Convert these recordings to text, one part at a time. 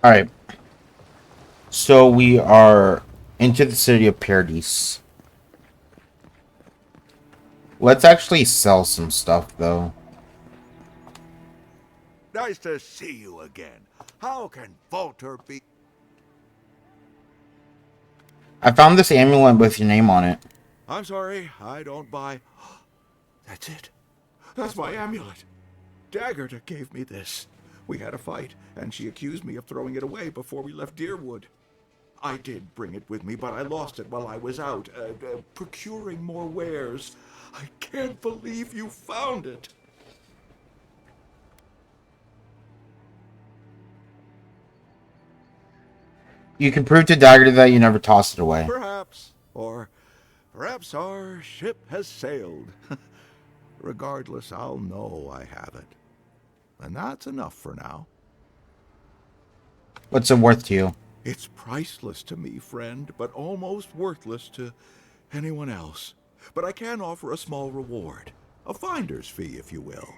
Alright, so we are into the city of Paradise. Let's actually sell some stuff, though. Nice to see you again. How can Walter be? I found this amulet with your name on it. I'm sorry, I don't buy. That's it. That's my amulet. Daggerta gave me this. We had a fight, and she accused me of throwing it away before we left Deerwood. I did bring it with me, but I lost it while I was out, procuring more wares. I can't believe you found it. You can prove to Dagger that you never tossed it away. Perhaps. Or perhaps our ship has sailed. Regardless, I'll know I have it. And that's enough for now. What's it worth to you? It's priceless to me, friend, but almost worthless to anyone else. But I can offer a small reward. A finder's fee, if you will.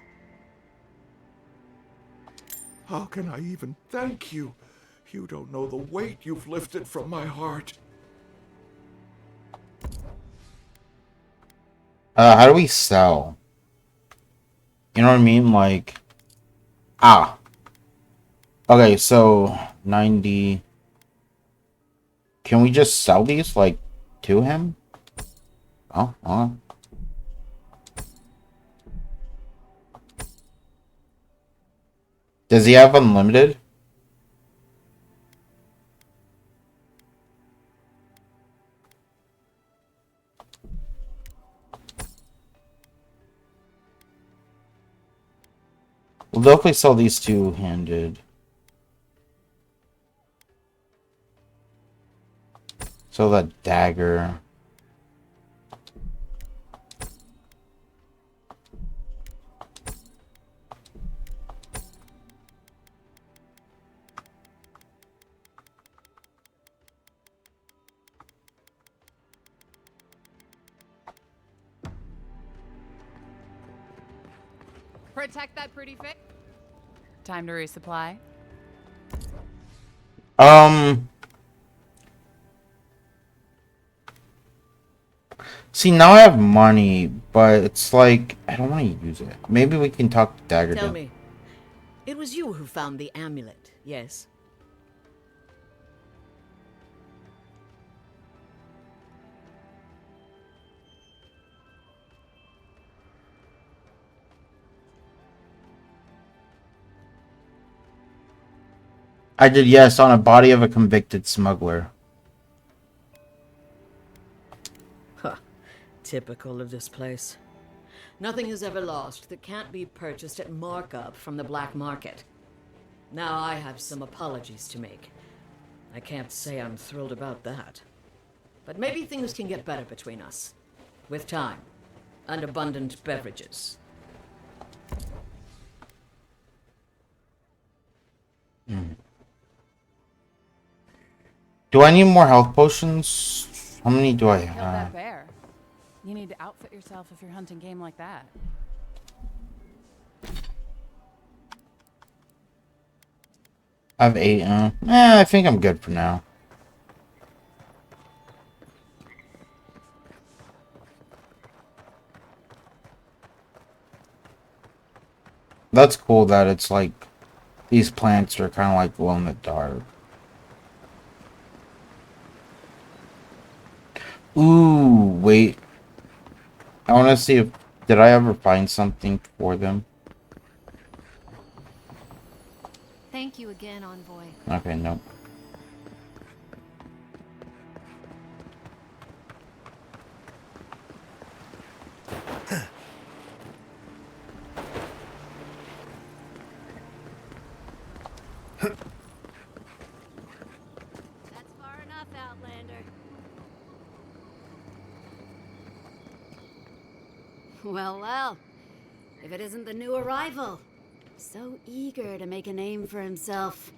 How can I even thank you? You don't know the weight you've lifted from my heart. How do we sell? You know what I mean? Like... Ah. Okay, so... 90... Can we just sell these, like, to him? Oh, okay. Does he have unlimited? We'll definitely sell these two-handed. Sell that dagger. Protect that pretty face. Time to resupply. See, now I have money, but it's like, I don't want to use it. Maybe we can talk to Dagger. Tell me, it was you who found the amulet, yes? I did, yes, on a body of a convicted smuggler. Huh. Typical of this place. Nothing is ever lost that can't be purchased at markup from the black market. Now I have some apologies to make. I can't say I'm thrilled about that. But maybe things can get better between us. With time. And abundant beverages. Do I need more health potions? How many do I Kill that have? bear. You need to outfit yourself if you're hunting game like that. I have 8. I think I'm good for now. That's cool that it's like these plants are kind of like glow in the dark. Ooh, wait. I want to see if did I ever find something for them? Thank you again, Envoy. Okay, nope. That's far enough, Outlander. Well, well. If it isn't the new arrival. So eager to make a name for himself.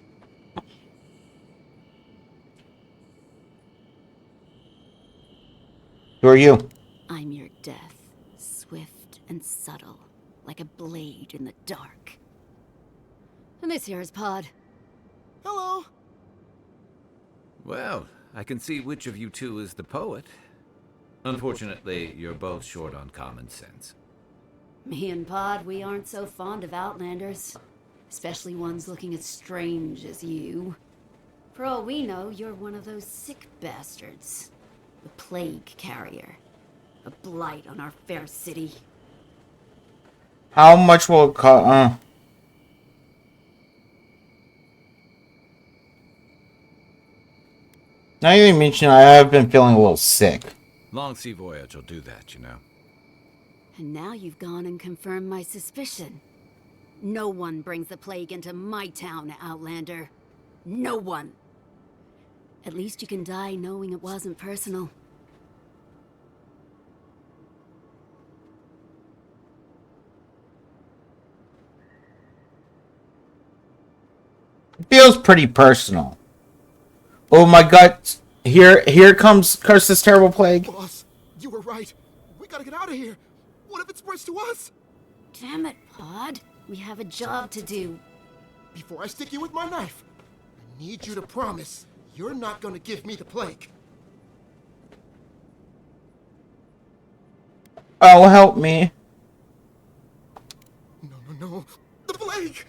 Who are you? I'm your death, swift and subtle, like a blade in the dark. And this here is Pod. Hello. Well, I can see which of you two is the poet. Unfortunately, you're both short on common sense. Me and Pod, we aren't so fond of Outlanders. Especially ones looking as strange as you. For all we know, you're one of those sick bastards. The plague carrier. A blight on our fair city. How much will it cost? Now you mention I have been feeling a little sick. Long sea voyage will do that, you know. And now you've gone and confirmed my suspicion. No one brings the plague into my town, Outlander. No one. At least you can die knowing it wasn't personal. It feels pretty personal. Oh my god. Here comes Curse's terrible plague. Boss, you were right. We gotta get out of here. What if it spreads to us? Damn it, Pod. We have a job to do. Before I stick you with my knife, I need you to promise you're not gonna give me the plague. Oh, help me. No. The plague!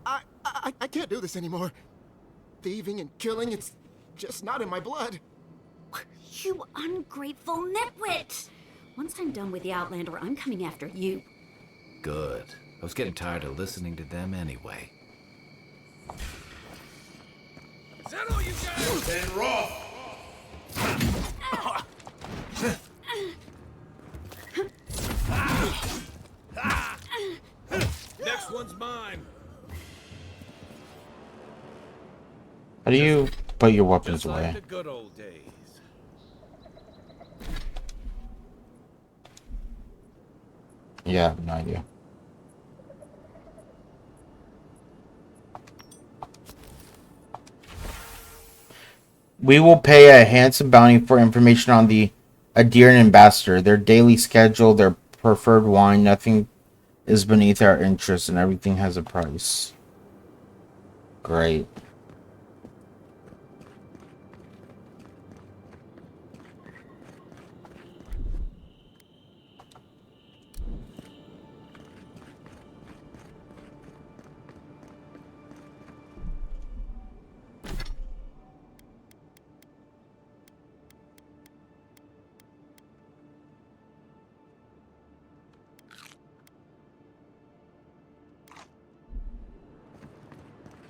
I can't do this anymore. Thieving and killing, it's just not in my blood. You ungrateful nitwit! Once I'm done with the Outlander, I'm coming after you. Good. I was getting tired of listening to them anyway. Is that all you got? Then raw. Next one's mine. How do you put your weapons Just away? like the good old days. Yeah, I have no idea. We will pay a handsome bounty for information on the Adirian ambassador, their daily schedule, their preferred wine. Nothing is beneath our interest, and everything has a price. Great.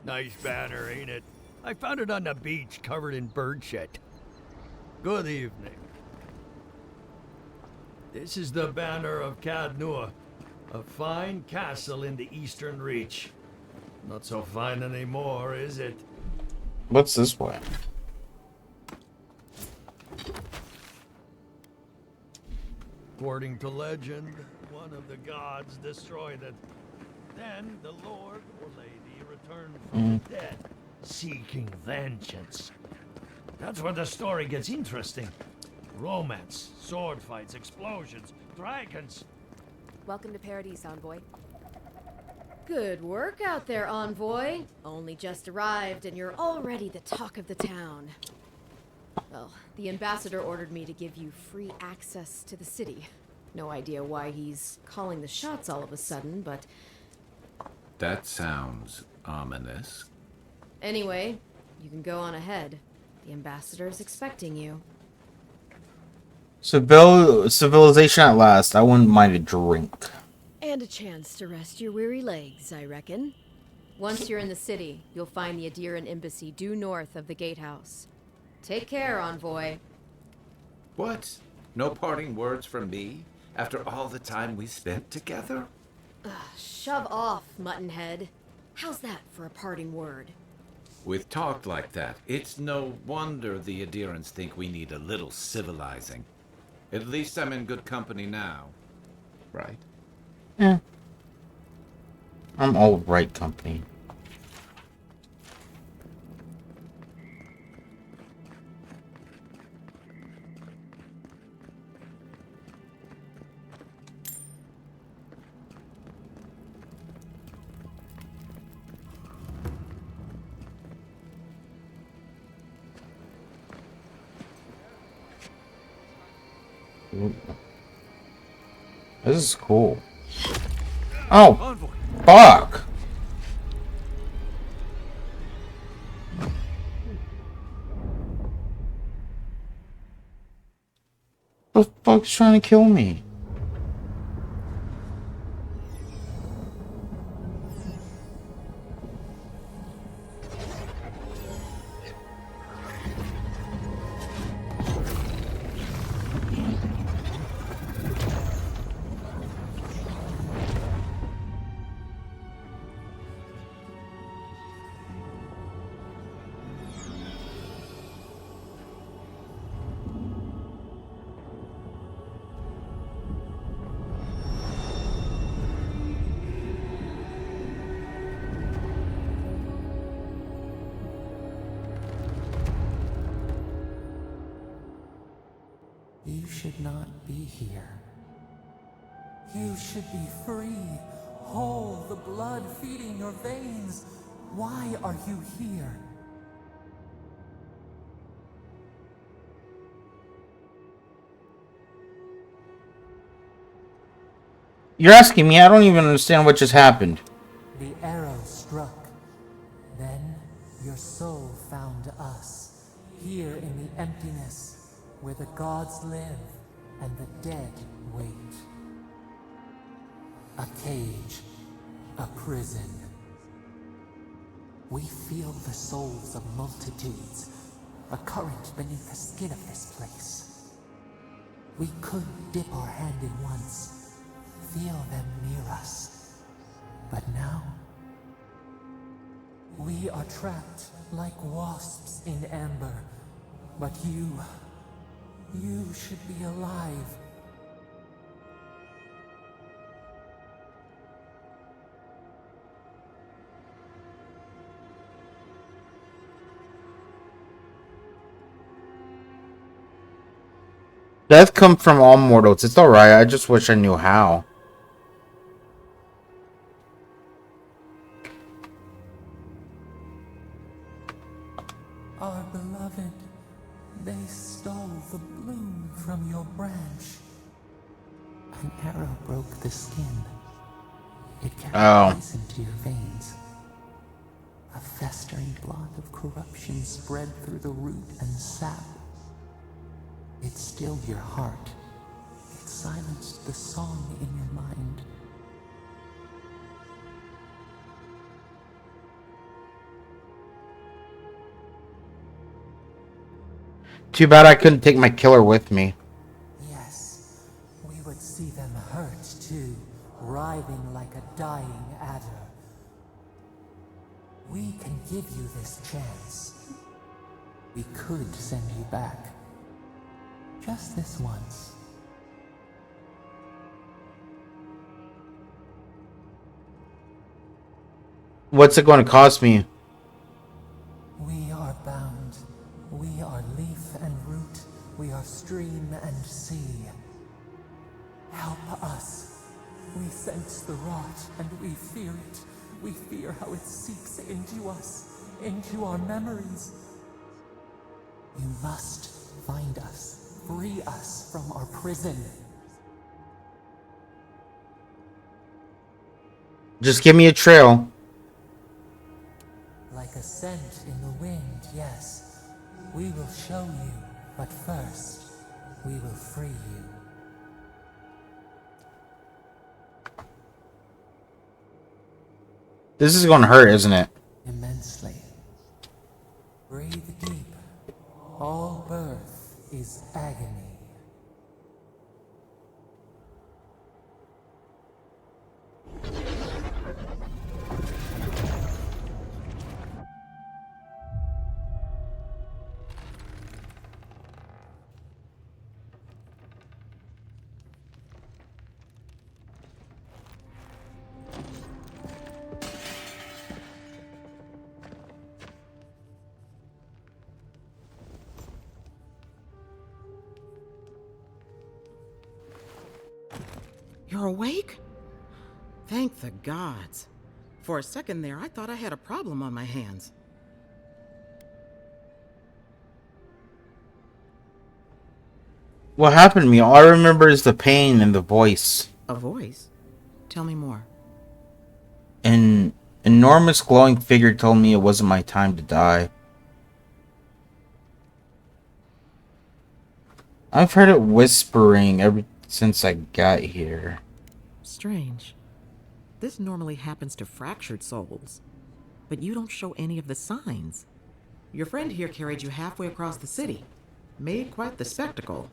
Nice banner, ain't it? I found it on the beach, covered in bird shit. Good evening. This is the banner of Cadnua, a fine castle in the Eastern Reach. Not so fine anymore, is it? What's this way? According to legend, one of the gods destroyed it. Then the lord or lady returned from the dead, seeking vengeance. That's where the story gets interesting. Romance, sword fights, explosions, dragons. Welcome to Paradise, Envoy. Good work out there, Envoy. Only just arrived and you're already the talk of the town. Well, the ambassador ordered me to give you free access to the city. No idea why he's calling the shots all of a sudden, but... That sounds ominous. Anyway, you can go on ahead. The ambassador's expecting you. Civilization at last. I wouldn't mind a drink. And a chance to rest your weary legs, I reckon. Once you're in the city, you'll find the Adirian embassy due north of the gatehouse. Take care, Envoy. What? No parting words from me? After all the time we spent together? Shove off, Muttonhead. How's that for a parting word? With talk like that, it's no wonder the Adirians think we need a little civilizing. At least I'm in good company now. Right? Yeah. I'm all right company. This is cool. Oh, Envoy. fuck! The fuck's trying to kill me? You should not be here. You should be free, whole, the blood feeding your veins. Why are you here? You're asking me? I don't even understand what just happened. The arrow struck. Then your soul found us, here in the emptiness, where the gods live and the dead wait. A cage, a prison. We feel the souls of multitudes, a current beneath the skin of this place. We could dip our hand in once, feel them near us. But now, we are trapped like wasps in amber. But you should be alive. Death comes from all mortals. It's alright. I just wish I knew how. Our beloved, they stole the bloom from your branch. An arrow broke the skin. It carried poison to your veins. A festering blot of corruption spread through the root and sap. It stilled your heart. It silenced the song in your mind. Too bad I couldn't take my killer with me. Yes, we would see them hurt too, writhing like a dying adder. We can give you this chance. We could send you back. Just this once. What's it going to cost me? We are bound. We are leaf and root. We are stream and sea. Help us. We sense the rot and we fear it. We fear how it seeps into us, into our memories. You must find us. Free us from our prison. Just give me a trail. Like a scent in the wind, yes. We will show you, but first, we will free you. This is going to hurt, isn't it? Immensely. Breathe deep. All birth is agony. You're awake? Thank the gods. For a second there, I thought I had a problem on my hands. What happened to me? All I remember is the pain and the voice. A voice? Tell me more. An enormous glowing figure told me it wasn't my time to die. I've heard it whispering ever since I got here. Strange. This normally happens to fractured souls, but you don't show any of the signs. Your friend here carried you halfway across the city. Made quite the spectacle.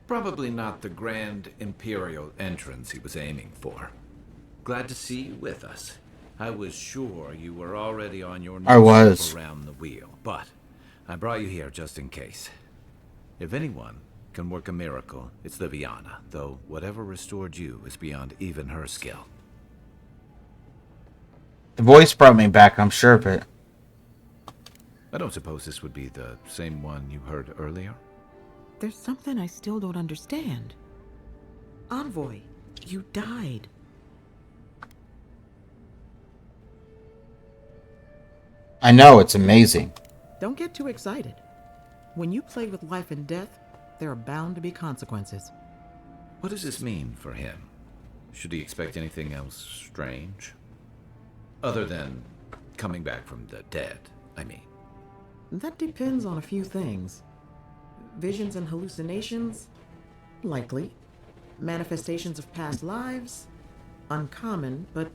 Probably not the grand imperial entrance he was aiming for. Glad to see you with us. I was sure you were already on your I next was. trip around the wheel, but I brought you here just in case. If anyone can work a miracle, it's Liviana, though whatever restored you is beyond even her skill. The voice brought me back, I'm sure of it. I don't suppose this would be the same one you heard earlier? There's something I still don't understand. Envoy, you died. I know, it's amazing. Don't get too excited. When you play with life and death, there are bound to be consequences. What does this mean for him? Should he expect anything else strange? Other than coming back from the dead, I mean. That depends on a few things. Visions and hallucinations? Likely. Manifestations of past lives? Uncommon, but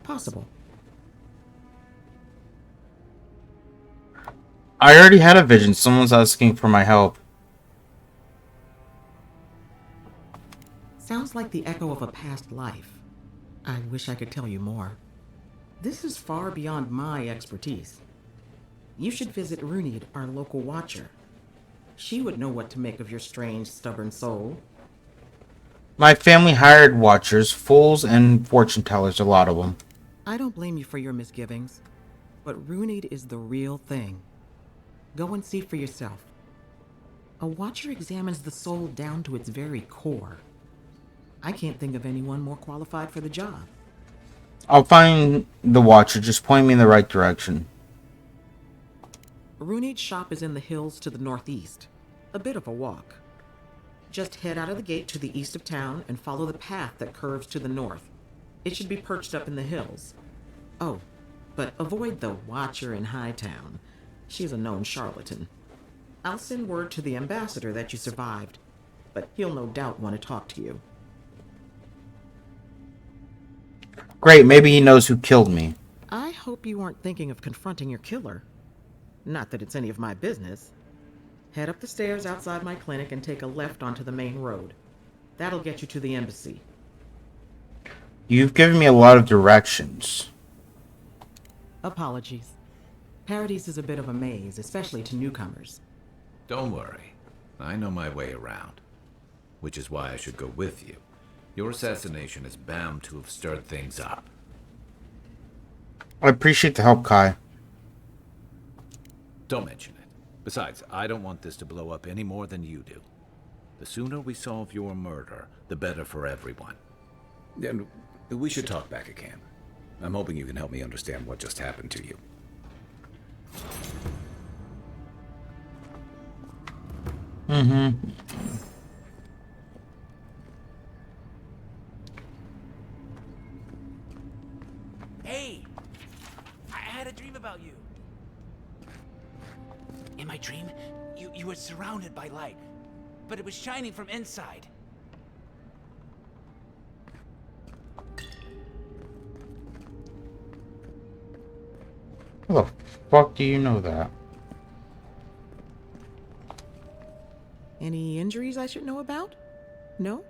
possible. I already had a vision. Someone's asking for my help. Sounds like the echo of a past life. I wish I could tell you more. This is far beyond my expertise. You should visit Runid, our local watcher. She would know what to make of your strange, stubborn soul. My family hired watchers, fools, and fortune tellers, a lot of them. I don't blame you for your misgivings, but Runid is the real thing. Go and see for yourself. A watcher examines the soul down to its very core. I can't think of anyone more qualified for the job. I'll find the watcher. Just point me in the right direction. Runid's shop is in the hills to the northeast. A bit of a walk. Just head out of the gate to the east of town and follow the path that curves to the north. It should be perched up in the hills. Oh, but avoid the watcher in Hightown. She's a known charlatan. I'll send word to the ambassador that you survived, but he'll no doubt want to talk to you. Great, maybe he knows who killed me. I hope you aren't thinking of confronting your killer. Not that it's any of my business. Head up the stairs outside my clinic and take a left onto the main road. That'll get you to the embassy. You've given me a lot of directions. Apologies. Paradise is a bit of a maze, especially to newcomers. Don't worry. I know my way around. Which is why I should go with you. Your assassination is bound to have stirred things up. I appreciate the help, Kai. Don't mention it. Besides, I don't want this to blow up any more than you do. The sooner we solve your murder, the better for everyone. And we should talk back at camp. I'm hoping you can help me understand what just happened to you. Mm-hmm. Hey! I had a dream about you. In my dream, you were surrounded by light, but it was shining from inside. How the fuck do you know that? Any injuries I should know about? No?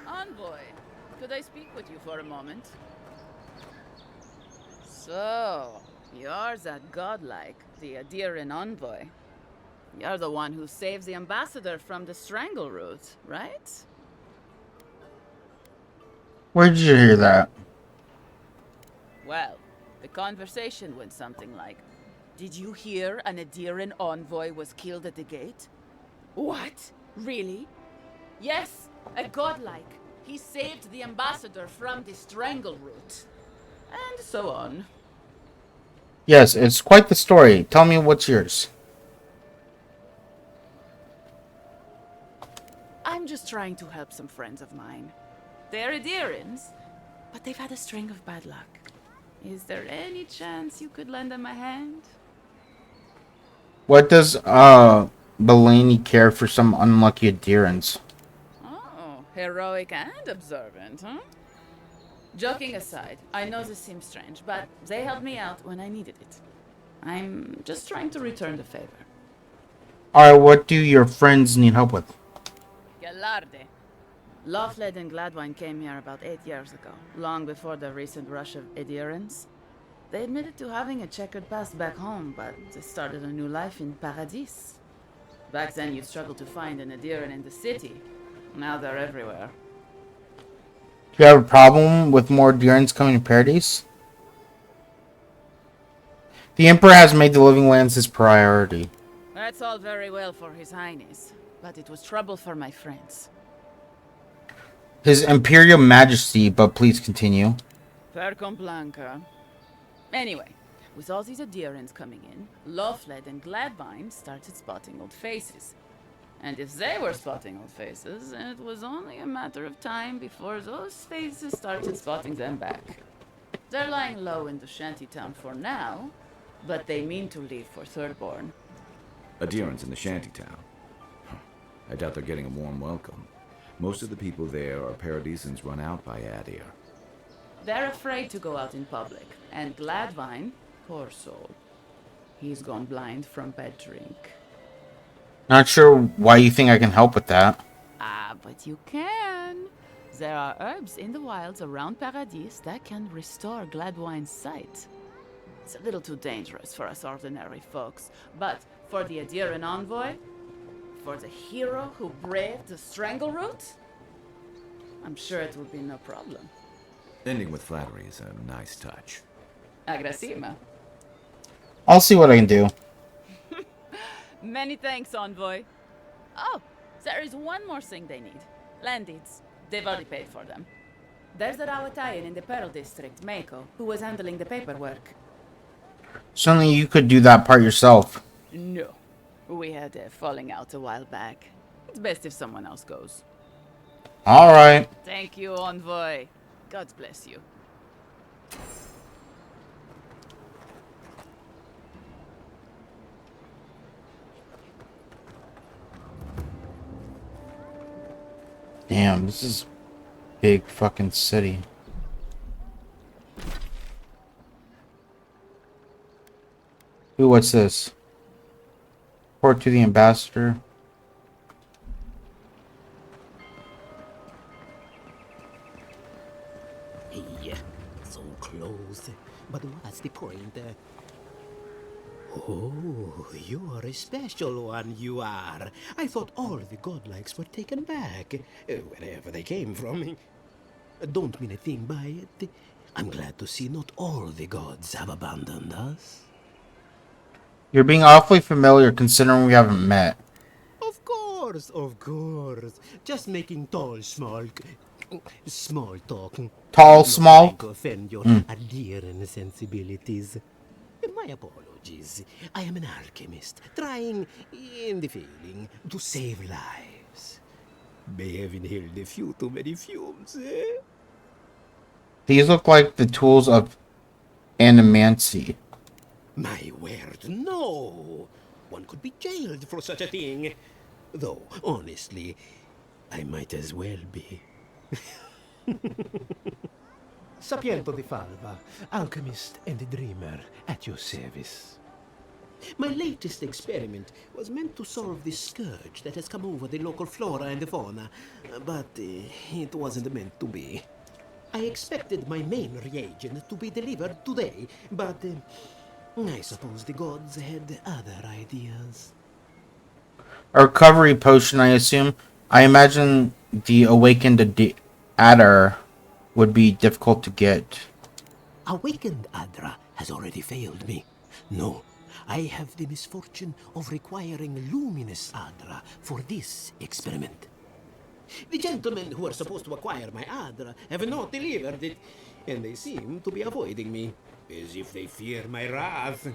Envoy, could I speak with you for a moment? So, you're that godlike, the Adiran envoy. You're the one who saves the ambassador from the strangle root, right? Where did you hear that? Well, the conversation went something like, "Did you hear an Adiran envoy was killed at the gate?" "What? Really?" "Yes, a godlike. He saved the ambassador from the strangle root." And so on. Yes, it's quite the story. Tell me what's yours. I'm just trying to help some friends of mine. They're Adirans, but they've had a string of bad luck. Is there any chance you could lend them a hand? What does Bellany care for some unlucky adherents? Oh, heroic and observant, huh? Joking aside, I know this seems strange, but they helped me out when I needed it. I'm just trying to return the favor. Alright, what do your friends need help with? Galarde. Loughled and Gladwine came here about 8 years ago, long before the recent rush of adherents. They admitted to having a checkered past back home, but they started a new life in Paradis. Back then, you'd struggle to find an adherent in the city. Now they're everywhere. Do you have a problem with more adherents coming to Paradise? The Emperor has made the Living Lands his priority. That's all very well for His Highness, but it was trouble for my friends. His Imperial Majesty, but please continue. Per Blanca. Anyway, with all these adherents coming in, Loughled and Gladwine started spotting old faces. And if they were spotting old faces, it was only a matter of time before those faces started spotting them back. They're lying low in the shantytown for now, but they mean to leave for Thirdborn. Adherents in the shantytown. I doubt they're getting a warm welcome. Most of the people there are Paradisans run out by Adir. They're afraid to go out in public, and Gladwine, poor soul, he's gone blind from bad drink. Not sure why you think I can help with that. Ah, but you can. There are herbs in the wilds around Paradis that can restore Gladwine's sight. It's a little too dangerous for us ordinary folks, but for the Adiran envoy, for the hero who braved the strangle root, I'm sure it will be no problem. Ending with flattery is a nice touch. Agrasima. I'll see what I can do. Many thanks, envoy. Oh, there is one more thing they need. Land deeds. They've already paid for them. There's a Rawatayan in the Pearl District, Mako, who was handling the paperwork. Certainly you could do that part yourself. No. We had a falling out a while back. It's best if someone else goes. Alright. Thank you, envoy. God bless you. Damn, this is a big fucking city. Ooh, what's this? Report to the ambassador. Hey, so close. But what's the point? Oh, you're a special one, you are. I thought all the godlikes were taken back, wherever they came from. Don't mean a thing by it. I'm glad to see not all the gods have abandoned us. You're being awfully familiar considering we haven't met. Of course, of course. Just making small talk. Tall, Not small? trying to offend your adherent sensibilities. My apologies. I am an alchemist, trying, in the feeling, to save lives. May have inhaled a few too many fumes, eh? These look like the tools of animancy. My word, no! One could be jailed for such a thing. Though, honestly, I might as well be. Sapiento di Falva, alchemist and a dreamer, at your service. My latest experiment was meant to solve the scourge that has come over the local flora and the fauna, but it wasn't meant to be. I expected my main reagent to be delivered today, but I suppose the gods had other ideas. A recovery potion, I assume. I imagine the awakened adder would be difficult to get. Awakened Adra has already failed me. No, I have the misfortune of requiring luminous Adra for this experiment. The gentlemen who are supposed to acquire my Adra have not delivered it, and they seem to be avoiding me, as if they fear my wrath.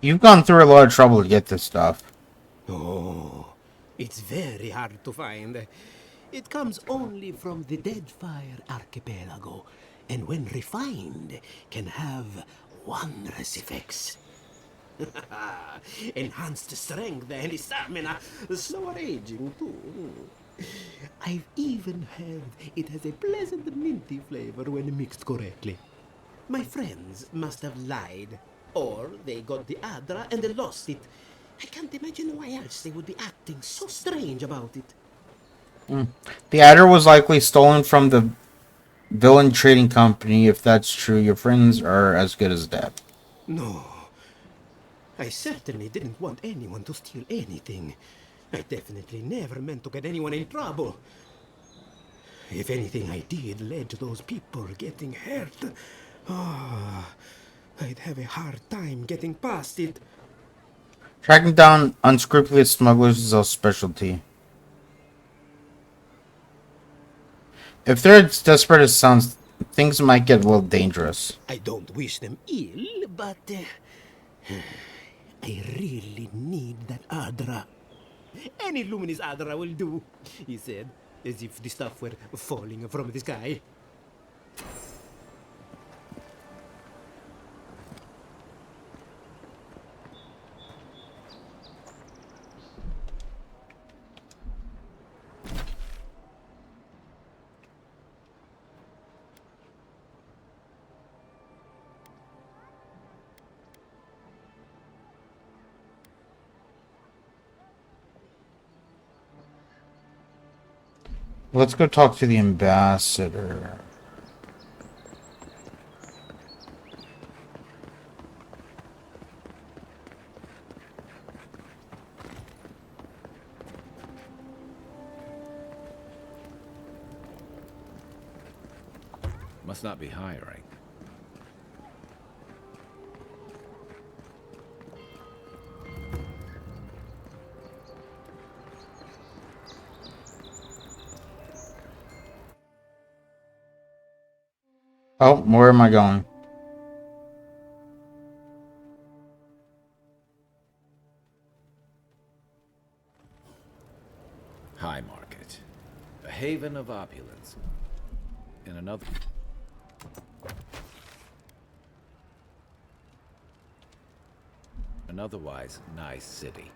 You've gone through a lot of trouble to get this stuff. Oh, it's very hard to find. It comes only from the Deadfire Archipelago, and when refined, can have wondrous effects. Enhanced strength and stamina, slower aging too. I've even heard it has a pleasant minty flavor when mixed correctly. My friends must have lied, or they got the Adra and they lost it. I can't imagine why else they would be acting so strange about it. The adder was likely stolen from the villain trading company. If that's true, your friends are as good as dead. No, I certainly didn't want anyone to steal anything. I definitely never meant to get anyone in trouble. If anything I did led to those people getting hurt, I'd have a hard time getting past it. Tracking down unscrupulous smugglers is our specialty. If they're as desperate as sounds, things might get a little dangerous. I don't wish them ill, but I really need that Adra. Any luminous Adra will do, he said, as if the stuff were falling from the sky. Let's go talk to the ambassador. Must not be hiring. Oh, where am I going? High Market. A haven of opulence. In an otherwise nice city.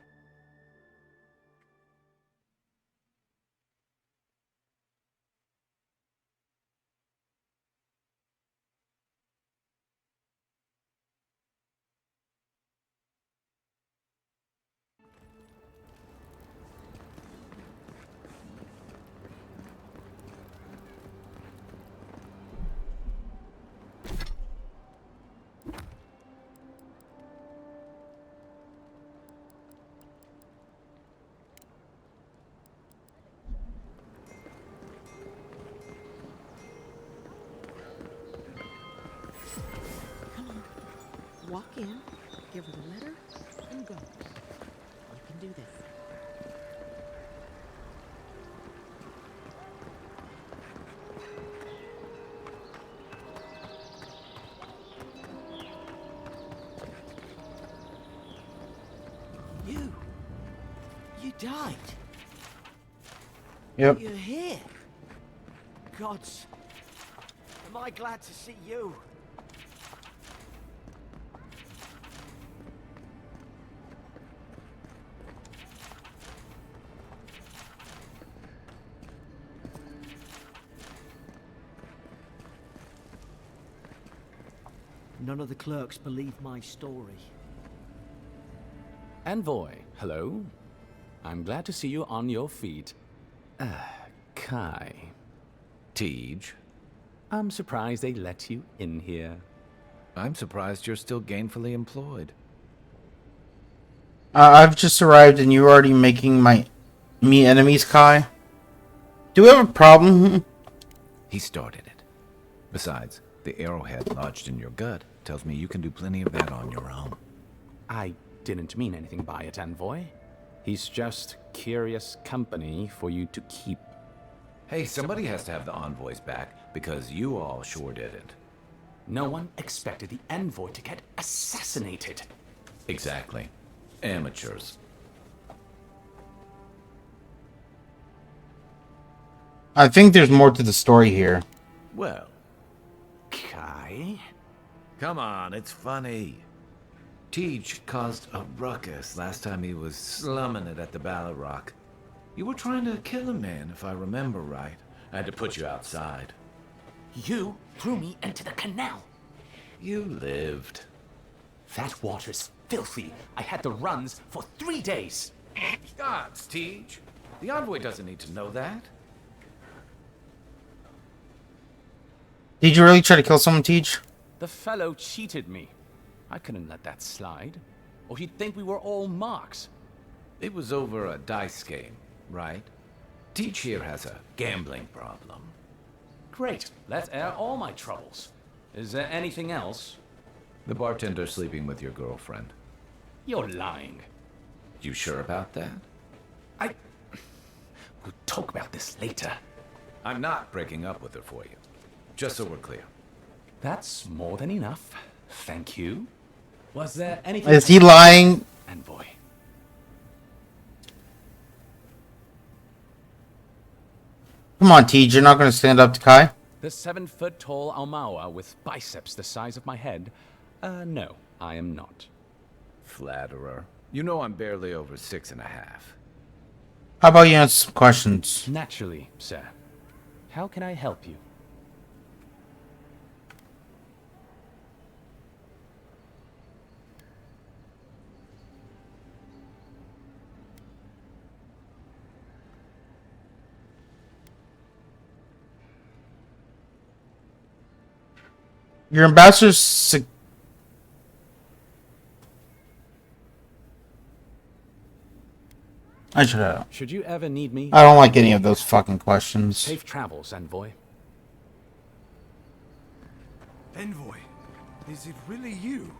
Walk in, give her the letter, and go. You can do this. You died. Yep. You're here. Gods, am I glad to see you. None of the clerks believe my story. Envoy, hello. I'm glad to see you on your feet. Kai. Tej. I'm surprised they let you in here. I'm surprised you're still gainfully employed. I've just arrived and you're already making me enemies, Kai. Do we have a problem? He started it. Besides, the arrowhead lodged in your gut tells me you can do plenty of that on your own. I didn't mean anything by it, Envoy. He's just curious company for you to keep. Hey, somebody has to have the envoys back, because you all sure didn't. No one expected the Envoy to get assassinated. Exactly. Amateurs. I think there's more to the story here. Well, Kai? come on, it's funny. Teach caused a ruckus last time he was slumming it at the Ballad Rock. You were trying to kill a man, if I remember right. I had to put you outside. You threw me into the canal. You lived. That water's filthy. I had the runs for 3 days. Gods, Teach. The envoy doesn't need to know that. Did you really try to kill someone, Teach? The fellow cheated me. I couldn't let that slide. Or he'd think we were all marks. It was over a dice game, right? Teach here has a gambling problem. Great. Let's air all my troubles. Is there anything else? The bartender's sleeping with your girlfriend. You're lying. You sure about that? We'll talk about this later. I'm not breaking up with her for you. Just so we're clear. That's more than enough. Thank you. Was there anything... Is he lying? Envoy. Come on, Teach. You're not going to stand up to Kai? The 7-foot-tall Almawa with biceps the size of my head? No, I am not. Flatterer. You know I'm barely over 6.5. How about you answer some questions? Naturally, sir. How can I help you? Your ambassador's... I should have. Should you ever need me? I don't like any of those fucking questions. Safe travels, Envoy. Envoy, is it really you?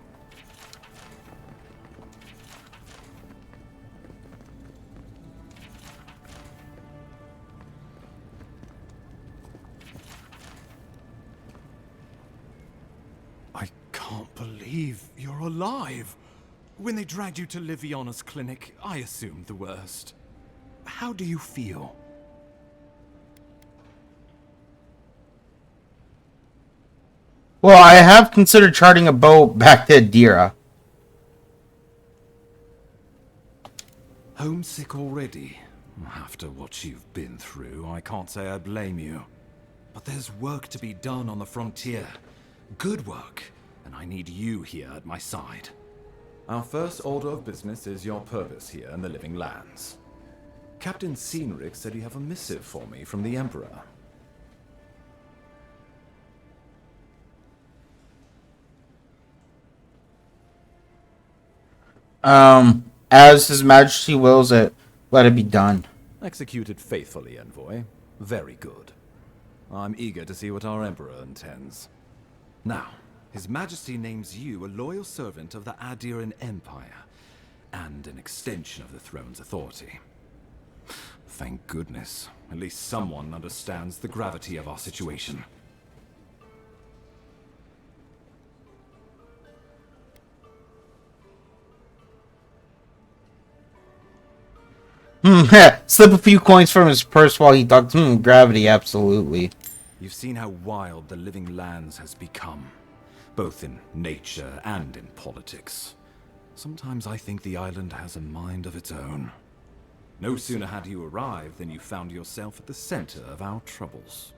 I can't believe you're alive. When they dragged you to Liviana's clinic, I assumed the worst. How do you feel? Well, I have considered charting a boat back to Adira. Homesick already? After what you've been through, I can't say I blame you. But there's work to be done on the frontier. Good work. And I need you here at my side. Our first order of business is your purpose here in the Living Lands. Captain Cynric said you have a missive for me from the Emperor. As His Majesty wills it, let it be done. Executed faithfully, Envoy. Very good. I'm eager to see what our Emperor intends. Now, His Majesty names you a loyal servant of the Adiran Empire, and an extension of the throne's authority. Thank goodness. At least someone understands the gravity of our situation. Slip a few coins from his purse while he talks. Gravity, absolutely. You've seen how wild the Living Lands has become, both in nature and in politics. Sometimes I think the island has a mind of its own. No sooner had you arrived than you found yourself at the center of our troubles.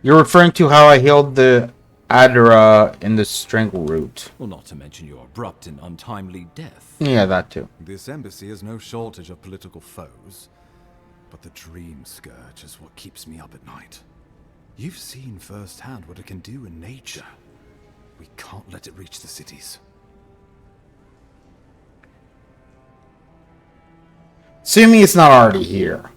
You're referring to how I healed the Adra in the strangle root. Well, not to mention your abrupt and untimely death. Yeah, that too. This embassy has no shortage of political foes, but the dream scourge is what keeps me up at night. You've seen firsthand what it can do in nature. We can't let it reach the cities. Assuming it's not already here.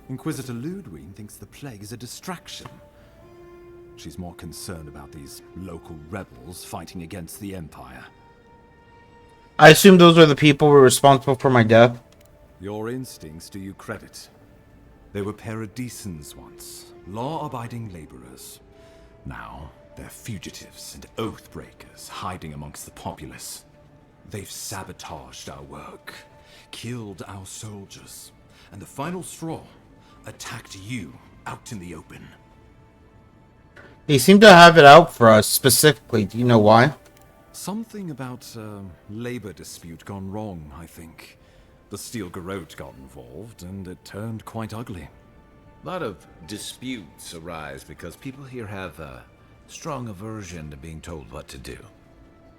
Inquisitor Ludwig thinks the plague is a distraction. She's more concerned about these local rebels fighting against the Empire. I assume those are the people who were responsible for my death. Your instincts do you credit. They were paradisans once, law-abiding laborers. Now, they're fugitives and oath-breakers hiding amongst the populace. They've sabotaged our work, killed our soldiers, and the final straw, attacked you out in the open. They seem to have it out for us specifically. Do you know why? Something about a labor dispute gone wrong, I think. The Steel Garrote got involved, and it turned quite ugly. A lot of disputes arise because people here have a strong aversion to being told what to do.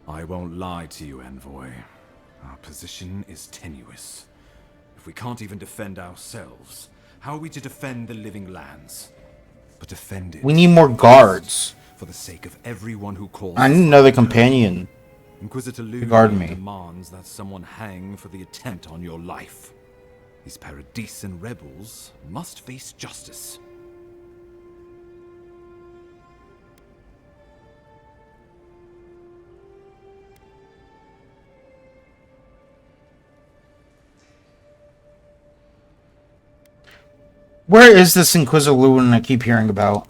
I won't lie to you, Envoy. Our position is tenuous. If we can't even defend ourselves, how are we to defend the living lands? But defend it. We need more guards. For the sake of everyone who calls. I need another companion Inquisitor to guard Ludwig me. demands that someone hang for the attempt on your life. These Paradisan rebels must face justice. Where is this Inquisitor Lewin I keep hearing about?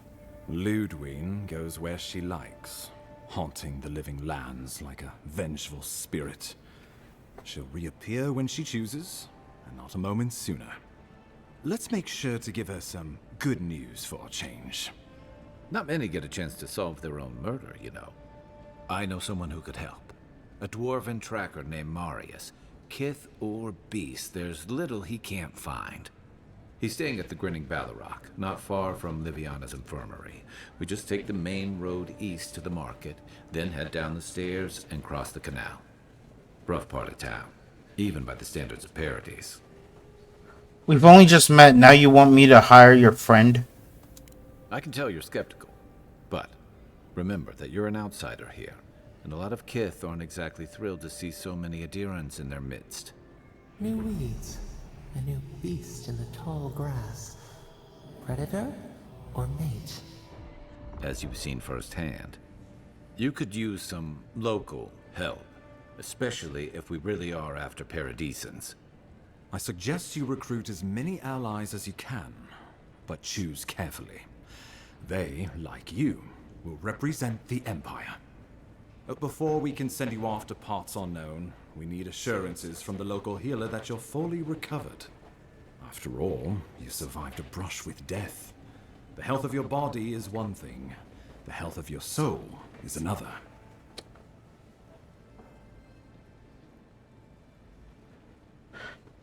Ludwig goes where she likes, haunting the living lands like a vengeful spirit. She'll reappear when she chooses, and not a moment sooner. Let's make sure to give her some good news for a change. Not many get a chance to solve their own murder, you know. I know someone who could help. A dwarven tracker named Marius. Kith or beast, there's little he can't find. He's staying at the Grinning Ballarrock, not far from Liviana's infirmary. We just take the main road east to the market, then head down the stairs and cross the canal. Rough part of town, even by the standards of Paradise. We've only just met. Now you want me to hire your friend? I can tell you're skeptical, but remember that you're an outsider here, and a lot of Kith aren't exactly thrilled to see so many Adherents in their midst. New weeds, a new beast in the tall grass. Predator or mate? As you've seen firsthand, you could use some local help, especially if we really are after Paradisans. I suggest you recruit as many allies as you can, but choose carefully. They, like you, will represent the Empire. But before we can send you off to parts unknown, we need assurances from the local healer that you're fully recovered. After all, you survived a brush with death. The health of your body is one thing. The health of your soul is another.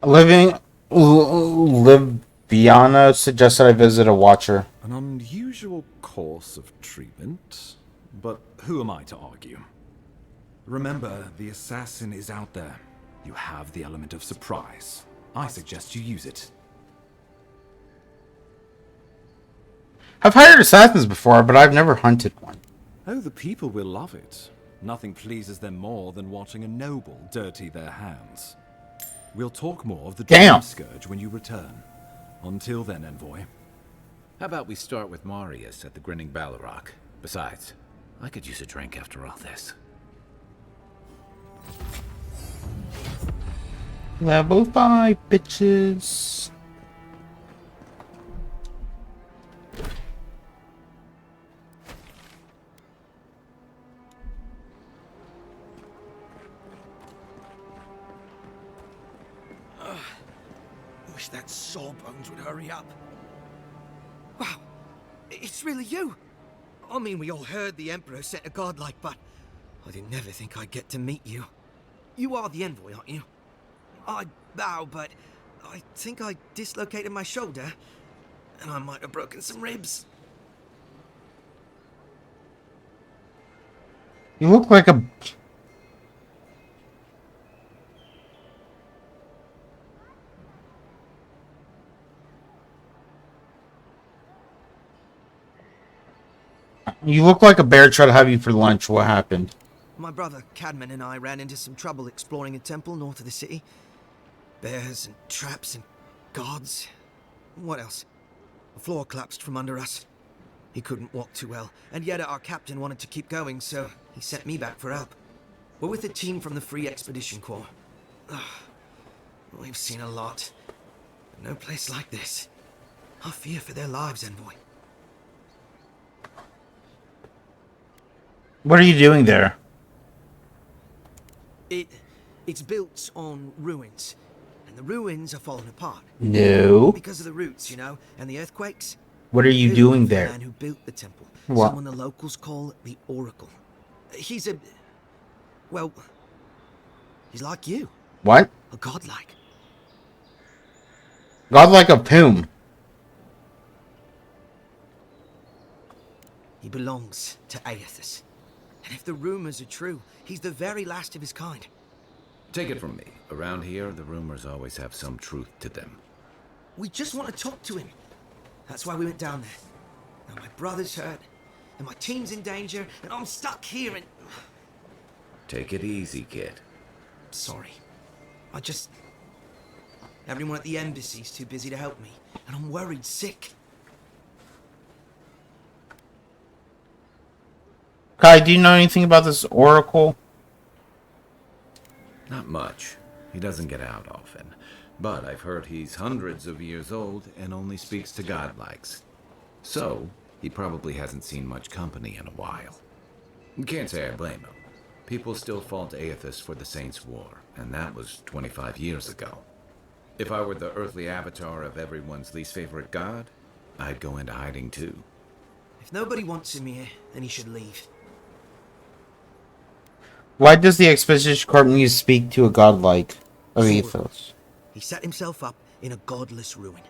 Liviana suggested I visit a watcher. An unusual course of treatment, but who am I to argue? Remember, the assassin is out there. You have the element of surprise. I suggest you use it. I've hired assassins before, but I've never hunted one. Oh, the people will love it. Nothing pleases them more than watching a noble dirty their hands. We'll talk more of the Dream Scourge when you return. Until then, Envoy. How about we start with Marius at the Grinning Ballarrock? Besides, I could use a drink after all this. Level 5, bitches. Wish that Sawbones would hurry up. Wow, it's really you. I mean, we all heard the Emperor sent a godlike, but I didn't never think I'd get to meet you. You are the Envoy, aren't you? I bow, but I think I dislocated my shoulder. and I might have broken some ribs. You look like a... You look like a bear tried to have you for lunch. What happened? My brother Cadman and I ran into some trouble exploring a temple north of the city. Bears and traps and guards. What else? The floor collapsed from under us. He couldn't walk too well, and yet our captain wanted to keep going, so he sent me back for help. We're with a team from the Free Expedition Corps. We've seen a lot. But no place like this. I fear for their lives, Envoy. What are you doing there? It's built on ruins, and the ruins are falling apart. No. Because of the roots, you know, and the earthquakes. What are you We're doing looking for the there? man who built the temple. What? Someone the locals call the Oracle. He's a... well... he's like you. What? A godlike. Godlike of whom? He belongs to Aethys. And if the rumors are true, he's the very last of his kind. Take it from me. Around here, the rumors alwa't have some truth to them. We just want to talk to him. That's why we went down there. Now my brother's hurt, and my team's in danger, and I'm stuck here and... Take it easy, kid. Sorry. I just... everyone at the embassy's too busy to help me, and I'm worried sick. Kai, do you know anything about this oracle? Not much. He doesn't get out often. But I've heard he's hundreds of years old and only speaks to godlikes. So, he probably hasn't seen much company in a while. Can't say I blame him. People still fault Aethys for the Saints' War, and that was 25 years ago. If I were the earthly avatar of everyone's least favorite god, I'd go into hiding too. If nobody wants him here, then he should leave. Why does the Expedition Corps need to speak to a godlike of Aethys? He set himself up in a godless ruin.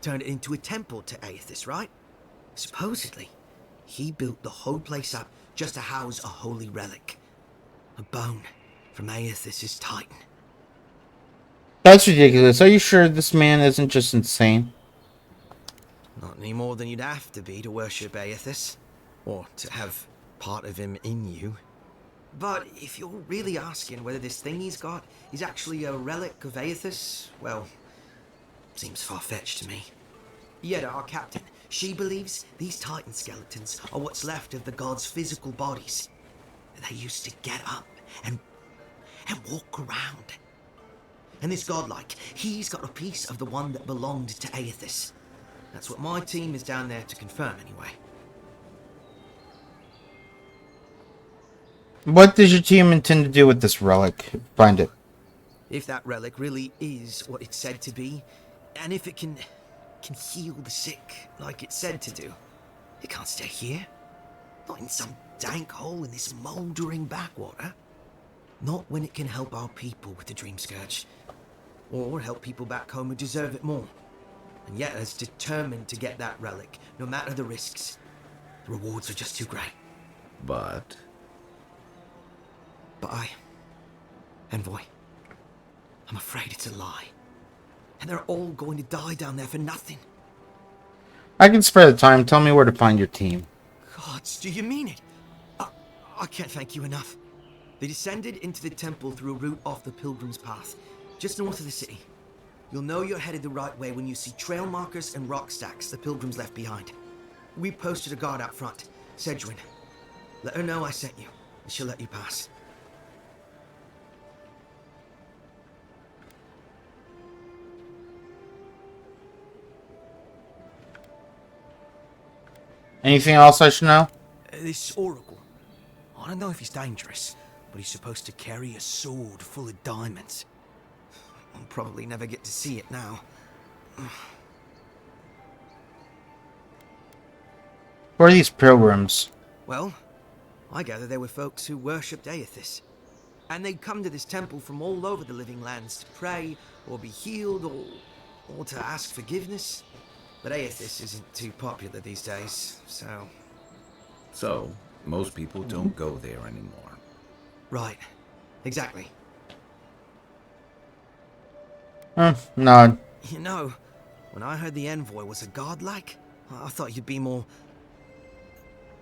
Turned it into a temple to Aethys, right? Supposedly, he built the whole place up just to house a holy relic. A bone from Aethys' titan. That's ridiculous. Are you sure this man isn't just insane? Not any more than you'd have to be to worship Aethys. Or to have part of him in you. But if you're really asking whether this thing he's got is actually a relic of Aethys, well, seems far-fetched to me. Yet our captain, she believes these titan skeletons are what's left of the gods' physical bodies. They used to get up and walk around. And this godlike, he's got a piece of the one that belonged to Aethys. That's what my team is down there to confirm anyway. What does your team intend to do with this relic? Find it. If that relic really is what it's said to be, and if it can heal the sick like it's said to do, it can't stay here. Not in some dank hole in this mouldering backwater. Not when it can help our people with the Dream Scourge. Or help people back home who deserve it more. And yet is determined to get that relic, no matter the risks. The rewards are just too great. But Envoy, I'm afraid it's a lie. And they're all going to die down there for nothing. I can spare the time. Tell me where to find your team. Gods, do you mean it? I can't thank you enough. They descended into the temple through a route off the Pilgrim's Path, just north of the city. You'll know you're headed the right way when you see trail markers and rock stacks the Pilgrims left behind. We posted a guard out front, Sedgwin. Let her know I sent you, and she'll let you pass. Anything else I should know? This Oracle. I don't know if he's dangerous, but he's supposed to carry a sword full of diamonds. I'll probably never get to see it now. Who are these pilgrims? Well, I gather they were folks who worshipped Aethys. And they'd come to this temple from all over the living lands to pray, or be healed, or to ask forgiveness. But Aethys isn't too popular these days, so... So, most people don't go there anymore. Right. Exactly. Nod. You know, when I heard the envoy was a godlike, I thought you'd be more...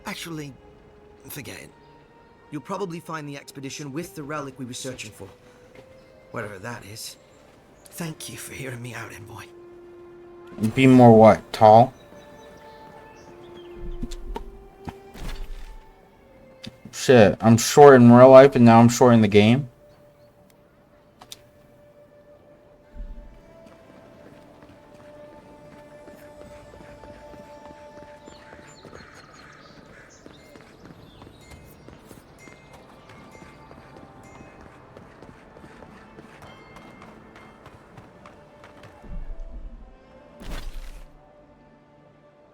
Actually, forget it. You'll probably find the expedition with the relic we were searching for. Whatever that is. Thank you for hearing me out, envoy. Be more what? Tall? Shit, I'm short in real life and now I'm short in the game.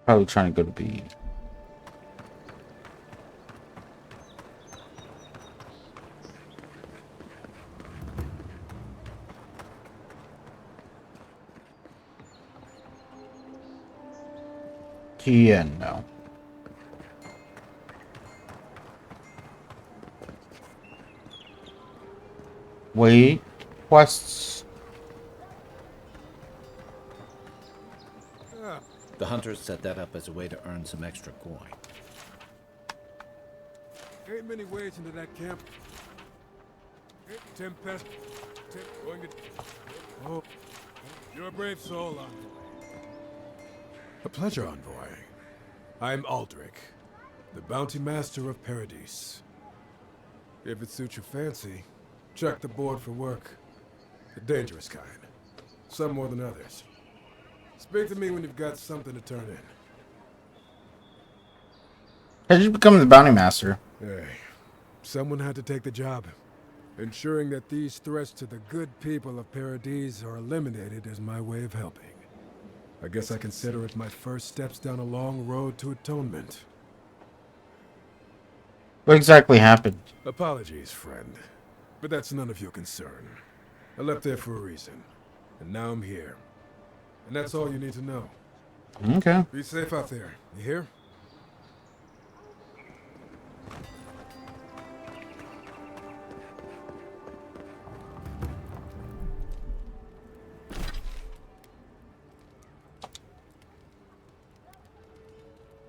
Probably trying to go to B. Yeah, no. Wait. Quests. The hunters set that up as a way to earn some extra coin. Ain't many ways into that camp. Tempest. Going to... Oh, you're a brave soul, Envoy. A pleasure, Envoy. I'm Aldrich, the bounty master of Paradise. If it suits your fancy, check the board for work. The dangerous kind. Some more than others. Speak to me when you've got something to turn in. How did you become the bounty master? Hey, someone had to take the job. Ensuring that these threats to the good people of Paradise are eliminated is my way of helping. I guess I consider it my first steps down a long road to atonement. What exactly happened? Apologies, friend. But that's none of your concern. I left there for a reason. And now I'm here. And that's all you need to know. Okay. Be safe out there. You hear?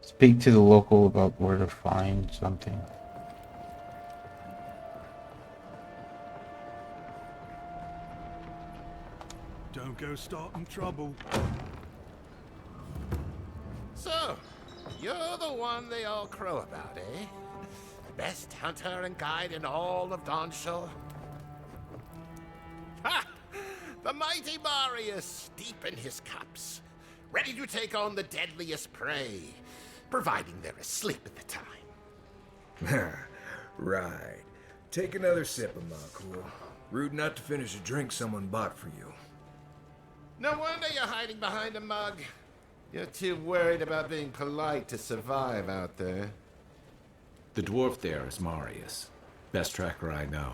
Speak to the local about where to find something. Don't go starting trouble. So, you're the one they all crow about, eh? Best hunter and guide in all of Dawnshore? Ha! The mighty Marius, deep in his cups, ready to take on the deadliest prey, providing they're asleep at the time. Right. Take another sip of Makul. Rude not to finish a drink someone bought for you. No wonder you're hiding behind a mug. You're too worried about being polite to survive out there. The dwarf there is Marius. Best tracker I know.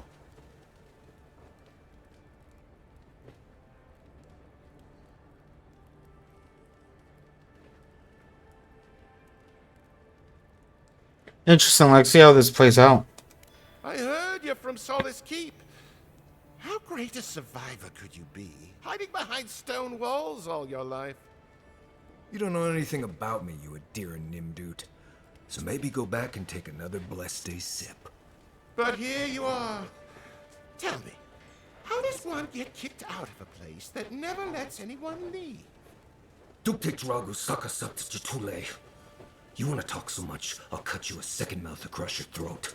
Interesting. Let's see how this plays out. I heard you're from Solace Keep. How great a survivor could you be, hiding behind stone walls all your life? You don't know anything about me, you Adira Nimdut. So maybe go back and take another blessed day sip. But here you are. Tell me, how does one get kicked out of a place that never lets anyone leave? Duktik Dragu Sakasat Jatule. You wanna talk so much, I'll cut you a second mouth across your throat.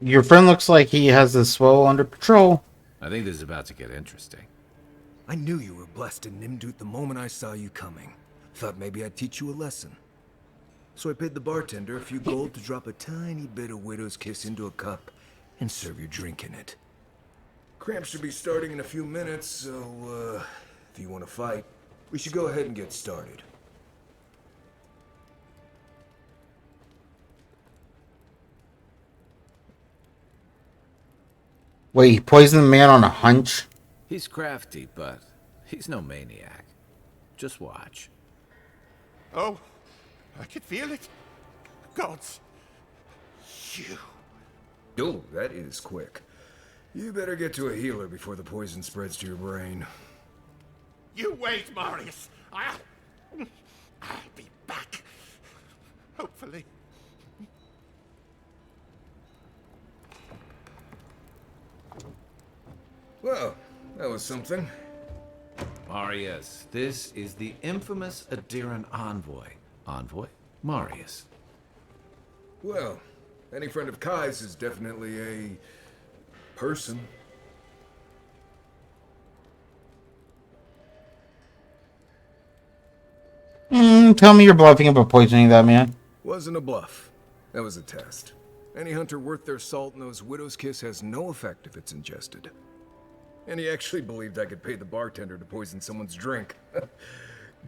Your friend looks like he has this well under control. I think this is about to get interesting. I knew you were blessed in Nimdut the moment I saw you coming. Thought maybe I'd teach you a lesson. So I paid the bartender a few gold to drop a tiny bit of Widow's Kiss into a cup and serve your drink in it. Cramps should be starting in a few minutes, so, if you want to fight, we should go ahead and get started. Wait, he poisoned the man on a hunch? He's crafty, but he's no maniac. Just watch. Oh, I can feel it. Gods. You. Oh, that is quick. You better get to a healer before the poison spreads to your brain. You wait, Marius. I'll be back. Hopefully. Well, that was something. Marius, this is the infamous Adiran envoy. Envoy? Marius. Well, any friend of Kai's is definitely a person. Tell me you're bluffing about poisoning that man. Wasn't a bluff. That was a test. Any hunter worth their salt knows Widow's Kiss has no effect if it's ingested. And he actually believed I could pay the bartender to poison someone's drink.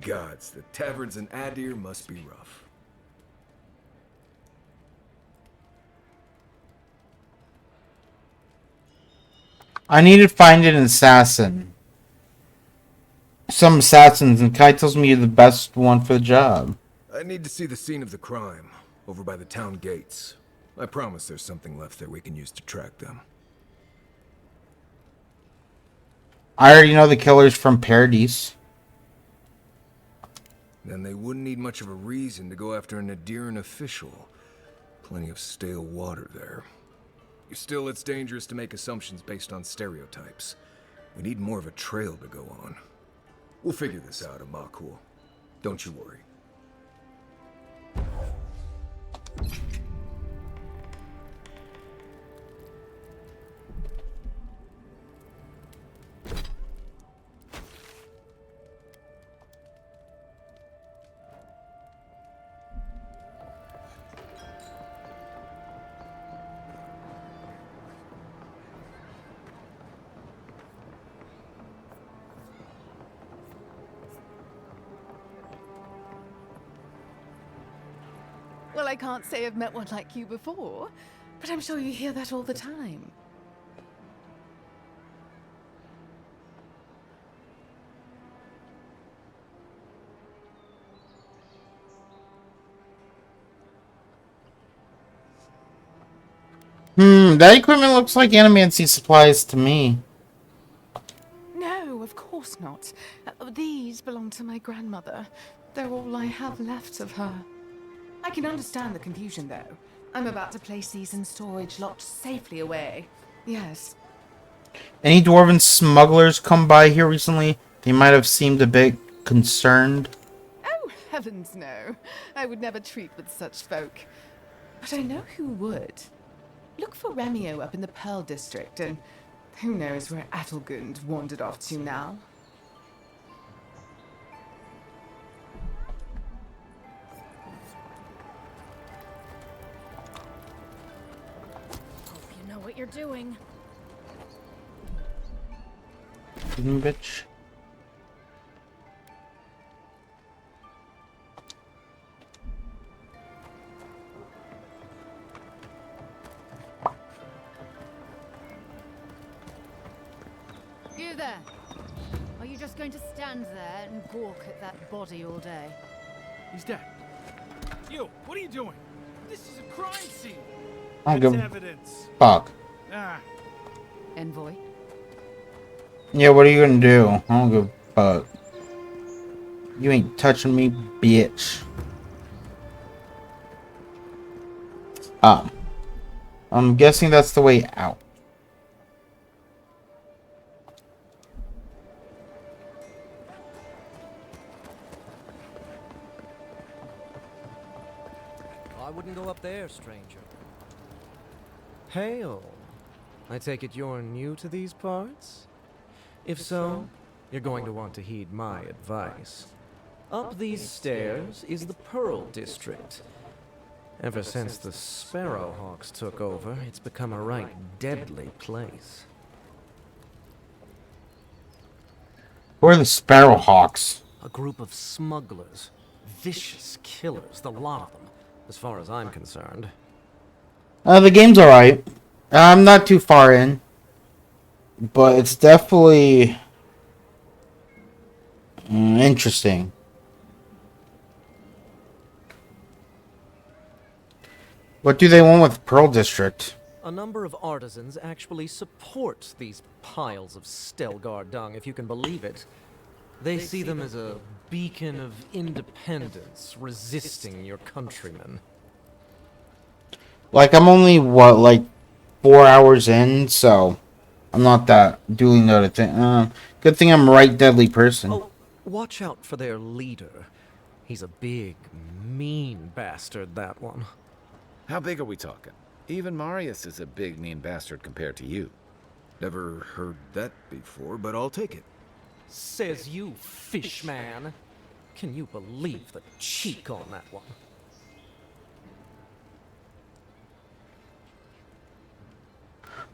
Gods, the taverns in Adir must be rough. I need to find an assassin. Some assassins, and Kai tells me you're the best one for the job. I need to see the scene of the crime, over by the town gates. I promise there's something left there we can use to track them. I already know the killer's from Paradise. Then they wouldn't need much of a reason to go after an Adiran official. Plenty of stale water there. Still, it's dangerous to make assumptions based on stereotypes. We need more of a trail to go on. We'll figure this out, Amakul. Don't you worry. Well, I can't say I've met one like you before, but I'm sure you hear that all the time. That equipment looks like animancy supplies to me. No, of course not. These belong to my grandmother. They're all I have left of her. I can understand the confusion, though. I'm about to place these in storage locked safely away. Yes. Any dwarven smugglers come by here recently? They might have seemed a bit concerned. Oh, heavens no. I would never treat with such folk. But I know who would. Look for Remio up in the Pearl District, and who knows where Adelgund wandered off to now. Hope you know what you're doing. Bitch. You there. Are you just going to stand there and gawk at that body all day? He's dead. You, what are you doing? This is a crime scene. I don't That's give a evidence. fuck. Ah. Envoy? Yeah, what are you gonna do? I don't give a fuck. You ain't touching me, bitch. I'm guessing that's the way out. I wouldn't go up there, stranger. Hail. I take it you're new to these parts? If so, you're going to want to heed my advice. Up these stairs is the Pearl District. Ever since the Sparrowhawks took over, it's become a right deadly place. Who are the Sparrowhawks? A group of smugglers. Vicious killers, the lot of them, as far as I'm concerned. The game's alright. I'm not too far in. but it's definitely interesting. What do they want with Pearl District? A number of artisans actually support these piles of Stelgar dung, if you can believe it. They see them as a beacon of independence, resisting your countrymen. Like, I'm only, what, like 4 hours in, so I'm not that doing the other thing. Good thing I'm right deadly person. Oh, watch out for their leader. He's a big, mean bastard, that one. How big are we talking? Even Marius is a big, mean bastard compared to you. Never heard that before, but I'll take it. Says you, fishman. Can you believe the cheek on that one?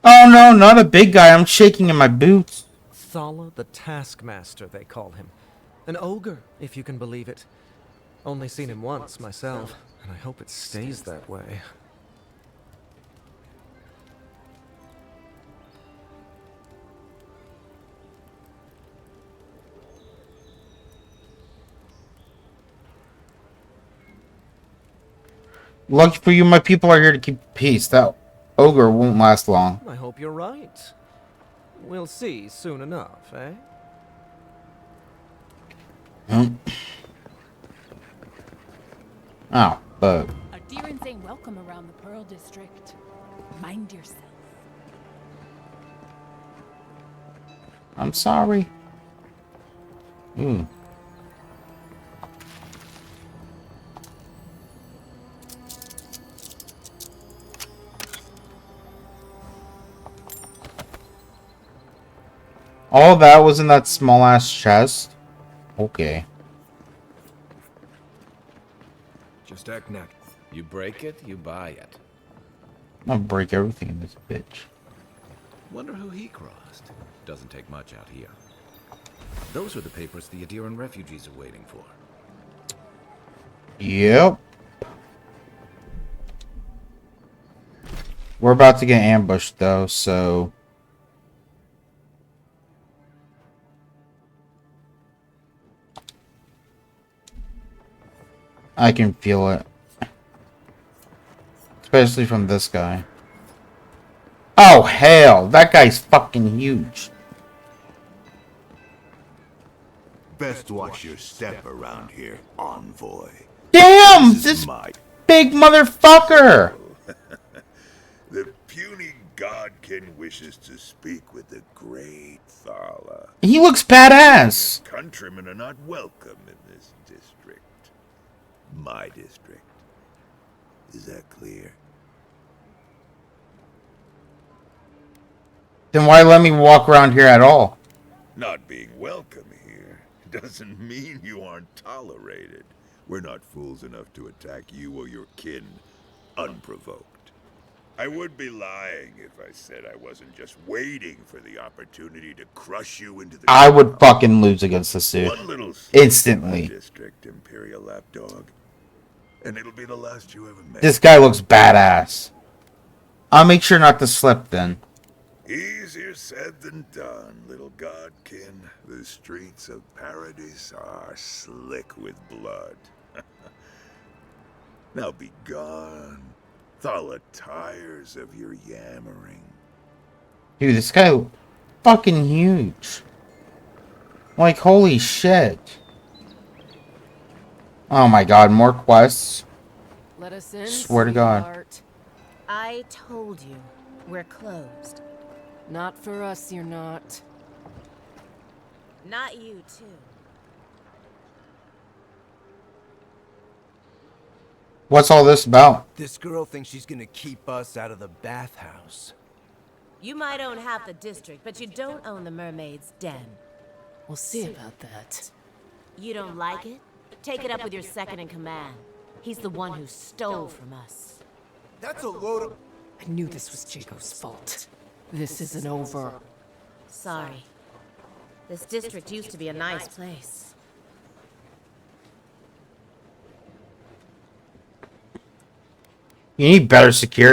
Oh no, not a big guy. I'm shaking in my boots. Thala the Taskmaster, they call him. An ogre, if you can believe it. Only seen him once, myself, and I hope it stays that way. Lucky for you, my people are here to keep peace. That ogre won't last long. I hope you're right. We'll see soon enough, eh? Oh, but Adherents ain't welcome around the Pearl District. Mind yourself. I'm sorry. All that was in that small ass chest? Okay. Just act neck. You break it, you buy it. I'm gonna break everything in this bitch. Wonder who he crossed. Doesn't take much out here. Those are the papers the Adiran refugees are waiting for. Yep. We're about to get ambushed though, so I can feel it. Especially from this guy. Oh, hell. That guy's fucking huge. Best watch your step around here, envoy. Damn! This big motherfucker! The puny godkin wishes to speak with the great Thala. He looks badass. Countrymen are not welcome in this district. My district. Is that clear? Then why let me walk around here at all? Not being welcome here doesn't mean you aren't tolerated. We're not fools enough to attack you or your kin unprovoked. I would be lying if I said I wasn't just waiting for the opportunity to crush you into the I would fucking lose against this dude. One little Instantly. district, Imperial Lapdog. And it'll be the last you ever met. This guy looks badass. I'll make sure not to slip then. Easier said than done, little godkin. The streets of Paradise are slick with blood. Now be gone. Thala tires of your yammering. Dude, this guy fucking huge. Like, holy shit. Oh my god, more quests. Let us in. Swear to God. sweetheart. I told you, we're closed. Not for us, you're not. Not you, too. What's all this about? This girl thinks she's gonna keep us out of the bathhouse. You might own half the district, but you don't own the mermaid's den. We'll see about that. You don't like it? Take it up with your second in command. He's the one who stole from us. That's a load of... I knew this was Jacob's fault. This isn't over. Sorry. This district used to be a nice place. You need better security.